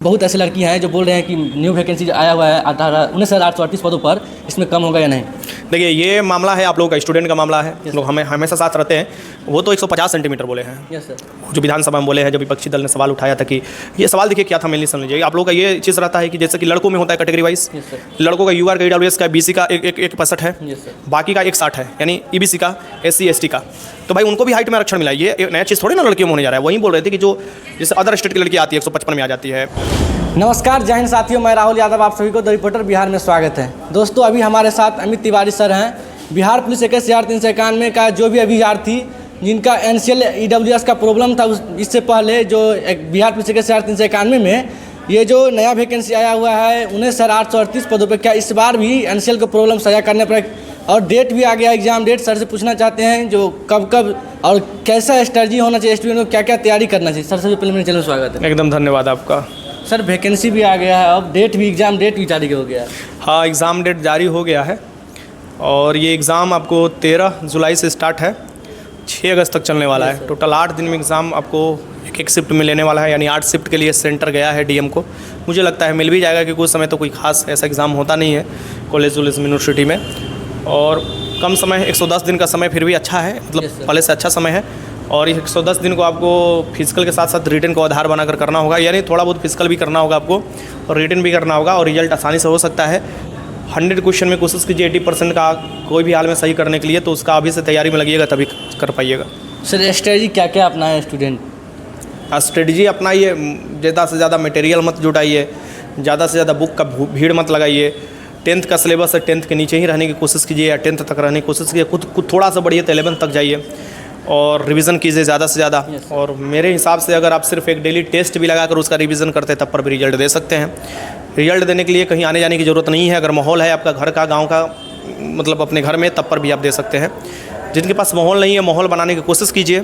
बहुत ऐसी लड़कियां हैं जो बोल रहे हैं कि न्यू वैकेंसी आया हुआ है 19,838 पदों पर, इसमें कम होगा या नहीं। देखिए, ये मामला है आप लोगों का स्टूडेंट का मामला है। लोग हमें हमेशा साथ रहते हैं। वो तो 150 सेंटीमीटर बोले हैं। Yes sir. जो विधानसभा में बोले हैं, जो विपक्षी दल ने सवाल उठाया था कि ये सवाल देखिए क्या था, मेनली समझ लीजिए। आप लोगों का ये चीज़ रहता है कि जैसे कि लड़कों में होता है कैटेगरी वाइज, लड़कों का यूआर का ईडब्ल्यूएस का बीसी का एक 65 है, बाकी का 160 है, यानी ईबीसी का, एससी एसटी का। तो भाई उनको भी हाइट में आरक्षण मिला। ये नया चीज़ थोड़ी ना लड़कियों में होने जा रहा है। वहीं बोल रहे थे कि जो जैसे अदर स्टेट की लड़की आती है 155 में आ जाती है। नमस्कार, जय हिंद साथियों, मैं राहुल यादव, आप सभी को द रिपोर्टर बिहार में स्वागत है। दोस्तों, अभी हमारे साथ अमित तिवारी सर हैं। बिहार पुलिस 21,391 का जो भी अभ्यर्थी जिनका एनसीएल ईडब्ल्यूएस का प्रॉब्लम था, इससे पहले जो बिहार पुलिस 21,391 में ये जो नया वैकेंसी आया हुआ है 19,838 पदों पर, क्या इस बार भी एनसीएल को प्रॉब्लम सजा करने पर, और डेट भी आ गया एग्जाम डेट, सर से पूछना चाहते हैं जो कब और कैसा स्ट्रेटजी होना चाहिए, स्टूडेंट को क्या क्या तैयारी करना चाहिए। सर सबसे पहले मेरे चैनल में स्वागत है। एकदम धन्यवाद आपका। सर वैकेंसी भी आ गया है, अब डेट भी, एग्ज़ाम डेट भी जारी हो गया है। हाँ, एग्ज़ाम डेट जारी हो गया है और ये एग्ज़ाम आपको 13 जुलाई से स्टार्ट है, 6 अगस्त तक चलने वाला है। टोटल 8 दिन में एग्ज़ाम आपको एक शिफ्ट में लेने वाला है, यानी 8 शिफ्ट के लिए सेंटर गया है डीएम को। मुझे लगता है मिल भी जाएगा कि कुछ समय तो कोई खास ऐसा एग्ज़ाम होता नहीं है कॉलेज वॉलेज यूनिवर्सिटी में। और कम समय 110 दिन का समय फिर भी अच्छा है, मतलब पहले से अच्छा समय है। और ये 110 दिन को आपको फिजिकल के साथ साथ रिटन को आधार बनाकर करना होगा, यानी थोड़ा बहुत फिजिकल भी करना होगा आपको और रिटन भी करना होगा, और रिजल्ट आसानी से हो सकता है। 100 क्वेश्चन में कोशिश कीजिए 80% का कोई भी हाल में सही करने के लिए, तो उसका अभी से तैयारी में लगिएगा तभी कर पाइएगा। सर स्ट्रेटजी क्या क्या अपनाए स्टूडेंट? स्ट्रेटजी अपनाइए, ज़्यादा से ज़्यादा मटेरियल मत जुटाइए, ज़्यादा से ज़्यादा बुक का भीड़ मत लगाइए। 10th का सिलेबस है, 10th के नीचे ही रहने की कोशिश कीजिए या 10th तक रहने की कोशिश कीजिए। खुद थोड़ा सा बढ़िए तो 11th तक जाइए और रिवीजन कीजिए ज़्यादा से ज़्यादा। और मेरे हिसाब से अगर आप सिर्फ एक डेली टेस्ट भी लगाकर उसका रिवीजन करते हैं तब पर भी रिजल्ट दे सकते हैं। रिजल्ट देने के लिए कहीं आने जाने की ज़रूरत नहीं है। अगर माहौल है आपका घर का, गांव का, मतलब अपने घर में, तब पर भी आप दे सकते हैं। जिनके पास माहौल नहीं है, माहौल बनाने की कोशिश कीजिए,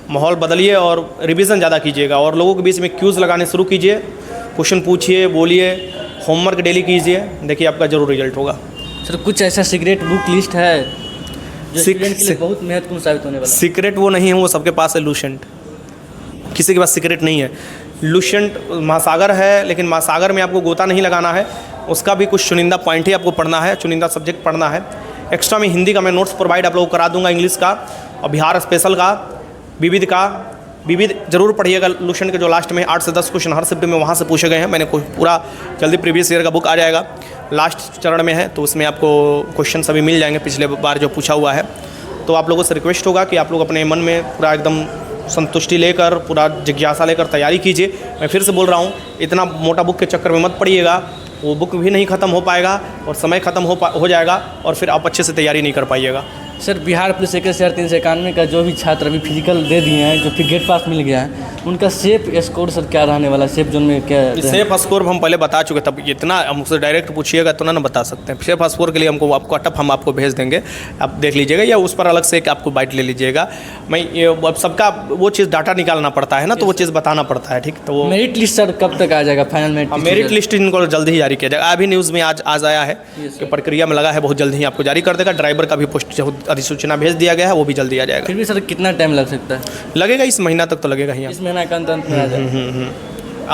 माहौल बदलिए और रिवीजन ज़्यादा कीजिएगा। और लोगों के बीच में क्यूज़ लगाने शुरू कीजिए, क्वेश्चन पूछिए, बोलिए, होमवर्क डेली कीजिए, देखिए आपका ज़रूर रिजल्ट होगा। सर कुछ ऐसा सीक्रेट बुक लिस्ट है जो स्टूडेंट के लिए बहुत महत्वपूर्ण साबित होने वाला है? सीक्रेट वो नहीं है, वो सबके पास है। लूसेंट, किसी के पास सीक्रेट नहीं है। लूसेंट महासागर है, लेकिन महासागर में आपको गोता नहीं लगाना है। उसका भी कुछ चुनिंदा पॉइंट ही आपको पढ़ना है, चुनिंदा सब्जेक्ट पढ़ना है। एक्स्ट्रा में हिंदी का मैं नोट्स प्रोवाइड आप लोगों को करा दूंगा, इंग्लिश का और बिहार स्पेशल का, विविध जरूर पढ़िएगा। लूसेंट के जो लास्ट में 8 से 10 क्वेश्चन हर शिफ्ट में वहाँ से पूछे गए हैं। मैंने पूरा जल्दी प्रीवियस ईयर का बुक आ जाएगा, लास्ट चरण में है, तो उसमें आपको क्वेश्चन सभी मिल जाएंगे पिछले बार जो पूछा हुआ है। तो आप लोगों से रिक्वेस्ट होगा कि आप लोग अपने मन में पूरा एकदम संतुष्टि लेकर, पूरा जिज्ञासा लेकर तैयारी कीजिए। मैं फिर से बोल रहा हूँ, इतना मोटा बुक के चक्कर में मत पड़िएगा, वो बुक भी नहीं ख़त्म हो पाएगा और समय ख़त्म हो जाएगा और फिर आप अच्छे से तैयारी नहीं कर पाइएगा। सर बिहार पुलिस 21,391 का जो भी छात्र अभी फिजिकल दे दिए हैं, जो फिर गेट पास मिल गया है, उनका सेफ स्कोर सर क्या रहने वाला है? सेफ जोन में क्या सेफ स्कोर हम पहले बता चुके, तब इतना हमसे डायरेक्ट पूछिएगा तो ना बता सकते हैं। सेफ स्कोर के लिए हमको आपको कटअप हम आपको भेज देंगे, आप देख लीजिएगा, या उस पर अलग से एक आपको बाइट ले लीजिएगा। मैं ये सबका वो चीज़ डाटा निकालना पड़ता है ना, तो वो चीज़ बताना पड़ता है, ठीक। तो मेरिट लिस्ट सर कब तक आ जाएगा फाइनल? मेरिट लिस्ट इनको जल्दी ही जारी किया जाएगा। अभी न्यूज़ में आज आया है कि प्रक्रिया में लगा है, बहुत जल्दी ही आपको जारी कर देगा। ड्राइवर का भी पोस्ट अधिसूचना भेज दिया गया है, वो भी जल्दी आ जाएगा। फिर भी सर कितना टाइम लग सकता है? लगेगा इस महीना तक तो लगेगा ही। इस महीना का अंत में आ जाएगा?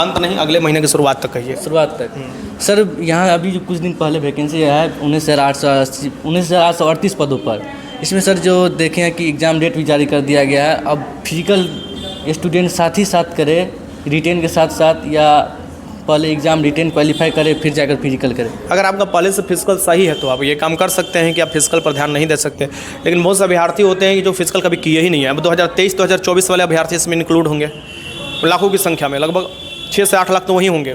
अंत नहीं, अगले महीने की शुरुआत तक कहिए। शुरुआत तक। सर यहाँ अभी जो कुछ दिन पहले वैकेंसी आया है 19,838 पदों पर, इसमें सर जो देखें हैं कि एग्ज़ाम डेट भी जारी कर दिया गया है। अब फिजिकल स्टूडेंट साथ ही साथ करे रिटेन के साथ साथ, या पहले एग्ज़ाम रिटेन क्वालिफाई करे फिर जाकर फिजिकल करे? अगर आपका पहले से फिजिकल सही है तो आप ये काम कर सकते हैं कि आप फिजिकल पर ध्यान नहीं दे सकते। लेकिन बहुत से अभ्यर्थी होते हैं कि जो फिजिकल कभी किए ही नहीं है। अब 2023-2024 वाले अभ्यर्थी इसमें इंक्लूड होंगे, लाखों की संख्या में, लगभग 6 से 8 लाख तो वही होंगे।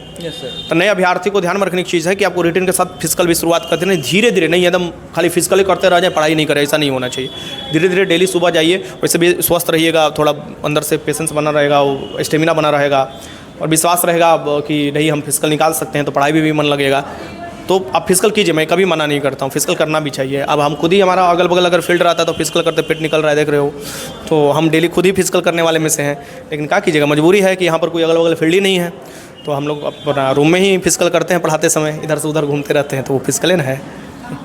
तो नए अभ्यर्थी को ध्यान में रखने की चीज़ है कि आपको रिटन के साथ फिजिकल भी शुरुआत करते हैं, धीरे धीरे, नहीं एकदम खाली फिजिकल ही करते रह जाए, पढ़ाई नहीं करें, ऐसा नहीं होना चाहिए। धीरे धीरे डेली सुबह जाइए, वैसे भी स्वस्थ रहिएगा, थोड़ा अंदर से पेशेंस बना रहेगा, स्टेमिना बना रहेगा और विश्वास रहेगा कि नहीं हम फिजिकल निकाल सकते हैं, तो पढ़ाई में भी मन लगेगा। तो आप फिजिकल कीजिए, मैं कभी मना नहीं करता हूँ, फिजिकल करना भी चाहिए। अब हम खुद ही, हमारा अगल बगल अगर फील्ड रहता है तो फिजिकल करते पेट निकल रहा है, देख रहे हो, तो हम डेली खुद ही फिजिकल करने वाले में से हैं। लेकिन क्या कीजिएगा, मजबूरी है कि यहाँ पर कोई अगल बगल फील्ड ही नहीं है, तो हम लोग अपना रूम में ही फिजिकल करते हैं। पढ़ाते समय इधर से उधर घूमते रहते हैं, तो वो फिजिकल ही ना है।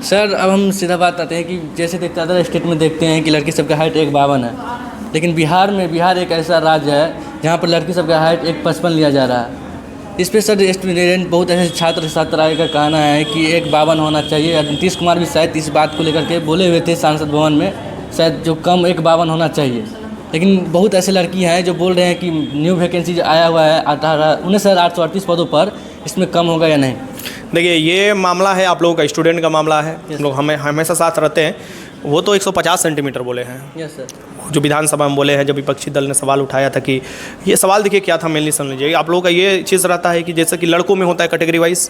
सर अब हम सीधा बात आते हैं कि जैसे देखते अदर स्टेट में देखते हैं कि लड़की सबका हाइट 1.52 है, लेकिन बिहार एक ऐसा राज्य है जहाँ पर लड़की सबका हाइट 1.55 लिया जा रहा है। इस पर सर स्टूडेंट बहुत ऐसे छात्र छात्राएं का कहना है कि एक 52 होना चाहिए। नीतीश कुमार भी शायद इस बात को लेकर के बोले हुए थे सांसद भवन में, शायद जो कम एक 52 होना चाहिए। लेकिन बहुत ऐसे लड़की हैं जो बोल रहे हैं कि न्यू वैकेंसी जो आया हुआ है 19,838 पदों पर, इसमें कम होगा या नहीं। देखिए, ये मामला है आप लोगों का स्टूडेंट का मामला है, हम लोग हमें हमेशा साथ रहते हैं। वो तो 150 सेंटीमीटर बोले हैं। Yes sir. जो विधानसभा में बोले हैं, जब विपक्षी दल ने सवाल उठाया था कि ये सवाल देखिए क्या था, मेनली सुन लीजिए। आप लोगों का ये चीज़ रहता है कि जैसे कि लड़कों में होता है कैटेगरी वाइज,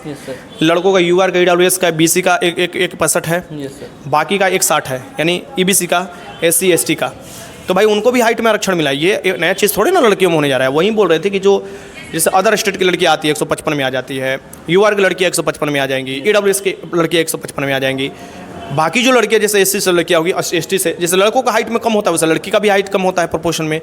लड़कों का यूआर का EWS का BC का एक 65 है, बाकी का 160 है, यानी EBC का SC ST का। तो भाई उनको भी हाइट में आरक्षण मिला। ये नया चीज़ थोड़ी ना लड़कियों में होने जा रहा है। वहीं बोल रहे थे कि जो जैसे अदर स्टेट की लड़की आती है 155 में आ जाती है, यूआर की लड़की 155 में आ जाएंगी, EWS की लड़की 155 में आ जाएंगी। बाकी जो लड़कियाँ जैसे SC से लड़कियाँ होगी, ST से, जैसे लड़कों का हाइट में कम होता है वैसे लड़की का भी हाइट कम होता है प्रोपोर्शन में।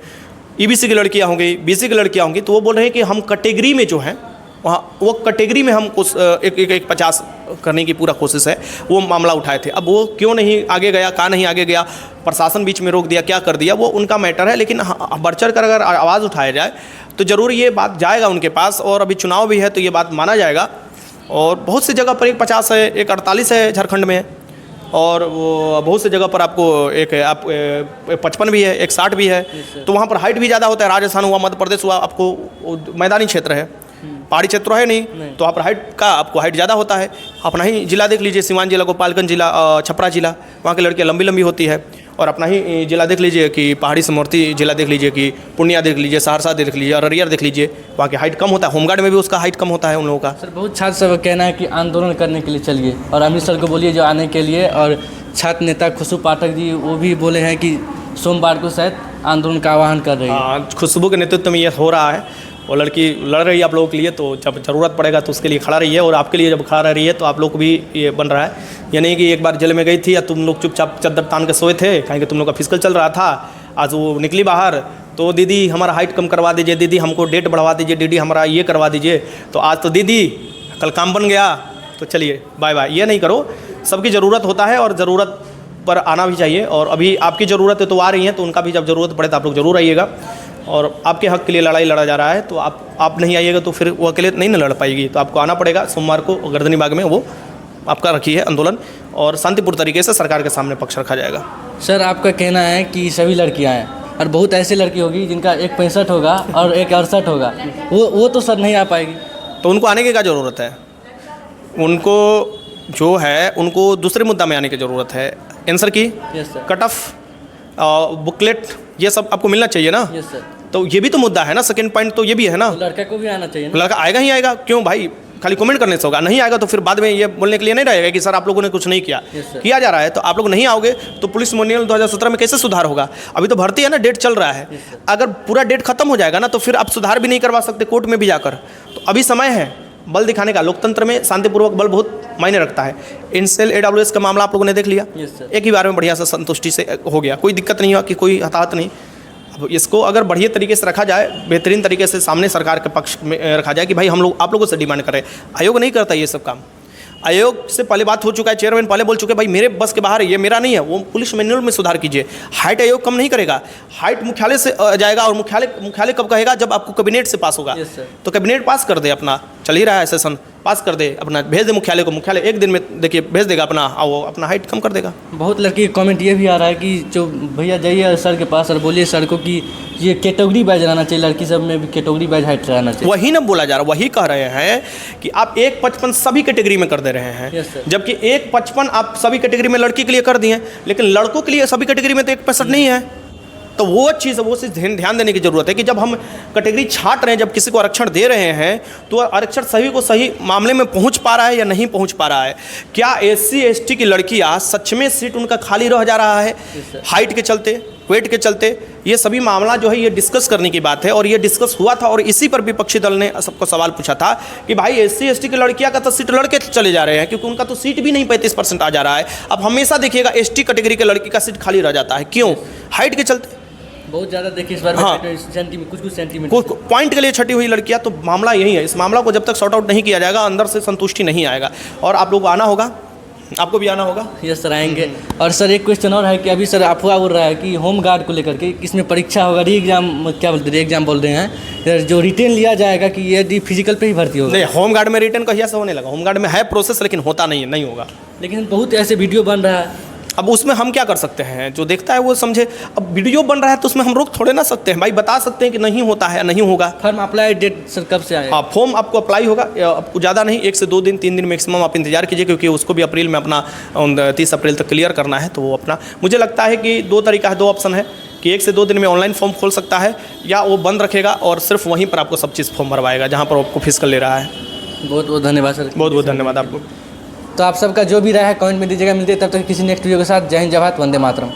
EBC की लड़कियाँ होंगी, BC की लड़कियाँ होंगी। तो वो बोल रहे हैं कि हम कैटेगरी में जो है वहाँ वो कैटेगरी में हम कुछ एक 50 करने की पूरा कोशिश है, वो मामला उठाए थे। अब वो क्यों नहीं आगे गया, कहाँ नहीं आगे गया, प्रशासन बीच में रोक दिया, क्या कर दिया, वो उनका मैटर है। लेकिन बढ़ चढ़ कर अगर आवाज़ उठाया जाए तो ज़रूर ये बात जाएगा उनके पास। और अभी चुनाव भी है तो ये बात माना जाएगा। और बहुत सी जगह पर एक 50 है, एक 48 है झारखंड में, और वो बहुत सी जगह पर आपको एक 55 भी है, एक 60 भी है। तो वहाँ पर हाइट भी ज़्यादा होता है। राजस्थान हुआ, मध्य प्रदेश हुआ, आपको मैदानी क्षेत्र है, पहाड़ी क्षेत्र है नहीं, तो वहाँ पर हाइट का आपको हाइट ज़्यादा होता है। अपना ही जिला देख लीजिए, सिवान जिला, गोपालगंज जिला, छपरा जिला, वहाँ की लड़कियाँ लंबी लंबी होती है। और अपना ही जिला देख लीजिए कि पहाड़ी समवर्ती जिला देख लीजिए कि पूर्णिया देख लीजिए, सहरसा देख लीजिए, अररिया देख लीजिए, वहाँ की हाइट कम होता है। होमगार्ड में भी उसका हाइट कम होता है उन लोगों का। सर बहुत छात्र सब कहना है कि आंदोलन करने के लिए चलिए, और अमित सर को बोलिए जो आने के लिए। और छात्र नेता खुशबू पाठक जी वो भी बोले हैं कि सोमवार को शायद आंदोलन का आह्वान कर रही है। खुशबू के नेतृत्व में ये हो रहा है। वो लड़की लड़ रही है आप लोगों के लिए, तो जब ज़रूरत पड़ेगा तो उसके लिए खड़ा रही है। और आपके लिए जब खड़ा रह रही है तो आप लोग को भी ये बन रहा है। ये नहीं कि एक बार जेल में गई थी या तुम लोग चुपचाप चद्दर तान के सोए थे, कहीं कि तुम लोग का फिजिकल चल रहा था। आज वो निकली बाहर तो दीदी हमारा हाइट कम करवा दीजिए, दीदी हमको डेट बढ़वा दीजिए, दीदी हमारा ये करवा दीजिए। तो आज तो दीदी, कल काम बन गया तो चलिए बाय बाय। ये नहीं करो। सबकी ज़रूरत होता है और ज़रूरत पर आना भी चाहिए। और अभी आपकी ज़रूरत है तो आ रही हैं, तो उनका भी जब ज़रूरत पड़े तो आप लोग ज़रूर आइएगा। और आपके हक के लिए लड़ाई लड़ा जा रहा है, तो आप नहीं आइएगा तो फिर वो अकेले नहीं ना लड़ पाएगी। तो आपको आना पड़ेगा। सोमवार को गर्दनी बाग में वो आपका रखी है आंदोलन, और शांतिपूर्ण तरीके से सरकार के सामने पक्ष रखा जाएगा। सर आपका कहना है कि सभी लड़कियां हैं, और बहुत ऐसी लड़की होगी जिनका एक 65 होगा और एक 68 होगा, वो तो सर नहीं आ पाएगी। तो उनको आने की क्या ज़रूरत है? उनको जो है उनको दूसरे मुद्दा में आने की ज़रूरत है। आंसर की कट ऑफ, बुकलेट, ये सब आपको मिलना चाहिए ना। Yes sir. तो ये भी तो मुद्दा है ना। सेकंड पॉइंट तो ये भी है ना। तो लड़का को भी आना चाहिए ना। लड़का आएगा ही आएगा। क्यों भाई खाली कमेंट करने से होगा? नहीं आएगा तो फिर बाद में ये बोलने के लिए नहीं रहेगा कि सर आप लोगों ने कुछ नहीं किया। किया जा रहा है। तो आप लोग नहीं आओगे तो पुलिस मैनुअल 2017 में कैसे सुधार होगा? अभी तो भर्ती है ना, डेट चल रहा है। अगर पूरा डेट खत्म हो जाएगा ना तो फिर आप सुधार भी नहीं करवा सकते कोर्ट में भी जाकर। तो अभी समय है बल दिखाने का। लोकतंत्र में शांतिपूर्वक बल बहुत मायने रखता है। इनसेल AWS का मामला आप लोगों ने देख लिया। एक ही बार में बढ़िया से संतुष्टि से हो गया, कोई दिक्कत नहीं हुआ कि कोई हताहत नहीं। अब इसको अगर बढ़िया तरीके से रखा जाए, बेहतरीन तरीके से सामने सरकार के पक्ष में रखा जाए कि भाई हम लोग आप लोगों से डिमांड करें। आयोग नहीं करता ये सब काम। आयोग से पहले बात हो चुका है, चेयरमैन पहले बोल चुके भाई मेरे बस के बाहर है, ये मेरा नहीं है। वो पुलिस मैनुअल में सुधार कीजिए। हाइट आयोग कम नहीं करेगा, हाइट मुख्यालय से जाएगा। और मुख्यालय कब कहेगा? जब आपको कैबिनेट से पास होगा। तो कैबिनेट पास कर दे, अपना चल ही रहा है सेशन, पास कर दे, अपना भेज दे मुख्यालय को। मुख्यालय एक दिन में देखिए भेज देगा अपना, वो अपना हाइट कम कर देगा। बहुत लड़की का कमेंट ये भी आ रहा है कि जो भैया जाइए सर के पास और बोलिए सर को कि ये कैटेगरी वाइज रहना चाहिए, लड़की सब में भी कैटेगरी वाइज हाइट रहना चाहिए। वही ना बोला जा रहा, वही कह रहे हैं कि आप 1.55 सभी कैटेगरी में कर दे रहे हैं। जबकि 1.55 आप सभी कैटेगरी में लड़की के लिए कर दिए, लेकिन लड़कों के लिए सभी कैटेगरी में तो 1.65 नहीं है। तो वो चीज़ ध्यान देने की ज़रूरत है कि जब हम कैटेगरी छाट रहे हैं, जब किसी को आरक्षण दे रहे हैं, तो आरक्षण सभी को सही मामले में पहुंच पा रहा है या नहीं पहुंच पा रहा है। क्या SC ST की लड़कियां सच में सीट उनका खाली रह जा रहा है हाइट के चलते, वेट के चलते? ये सभी मामला जो है ये डिस्कस करने की बात है। और ये डिस्कस हुआ था और इसी पर विपक्षी दल ने सबको सवाल पूछा था कि भाई SC ST की लड़कियां का तो सीट लड़के चले जा रहे हैं, क्योंकि उनका तो सीट भी नहीं 35% आ जा रहा है। अब हमेशा देखिएगा ST कैटेगरी के लड़की का सीट खाली रह जाता है। क्यों? हाइट के चलते। बहुत ज़्यादा देखिए इस बार कुछ सेंटीमीटर पॉइंट के लिए छटी हुई लड़कियां। तो मामला यही है। इस मामला को जब तक सॉर्ट आउट नहीं किया जाएगा, अंदर से संतुष्टि नहीं आएगा। और आप लोग को आना होगा, आपको भी आना होगा। यस सर, आएंगे। और सर एक क्वेश्चन और है कि अभी सर अफवाह उड़ रहा है कि होम गार्ड को लेकर के इसमें परीक्षा होगा, री एग्जाम क्या बोलते हैं, एग्जाम बोल रहे हैं, जो रिटेन लिया जाएगा कि ये फिजिकल पे ही भर्ती होगा। नहीं, होम गार्ड में रिटर्न कहिया से होने लगा, होम गार्ड में है प्रोसेस लेकिन होता नहीं है, नहीं होगा। लेकिन बहुत ऐसे वीडियो बन रहा है। अब उसमें हम क्या कर सकते हैं, जो देखता है वो समझे। अब वीडियो बन रहा है तो उसमें हम रोक थोड़े ना सकते हैं भाई, बता सकते हैं कि नहीं होता है, नहीं होगा। फॉर्म अप्लाई डेट सर कब से आएगा? हाँ, फॉर्म आपको अप्लाई होगा, आपको ज़्यादा नहीं, 1 से 2 दिन 3 दिन मैक्सिमम आप इंतजार कीजिए, क्योंकि उसको भी अप्रैल में अपना 30 अप्रैल तक क्लियर करना है। तो वो अपना, मुझे लगता है कि 2 तरीका है, 2 ऑप्शन है कि 1 से 2 दिन में ऑनलाइन फॉर्म खोल सकता है, या वो बंद रखेगा और सिर्फ वहीं पर आपको सब चीज़ फॉर्म भरवाएगा जहाँ पर आपको फिजिकल ले रहा है। बहुत बहुत धन्यवाद सर। बहुत बहुत धन्यवाद आपको। तो आप सबका जो भी राय है कमेंट में दीजिएगा। मिलते हैं तब तक किसी नेक्स्ट वीडियो के साथ। जय हिंद, जय भारत, वंदे मातरम।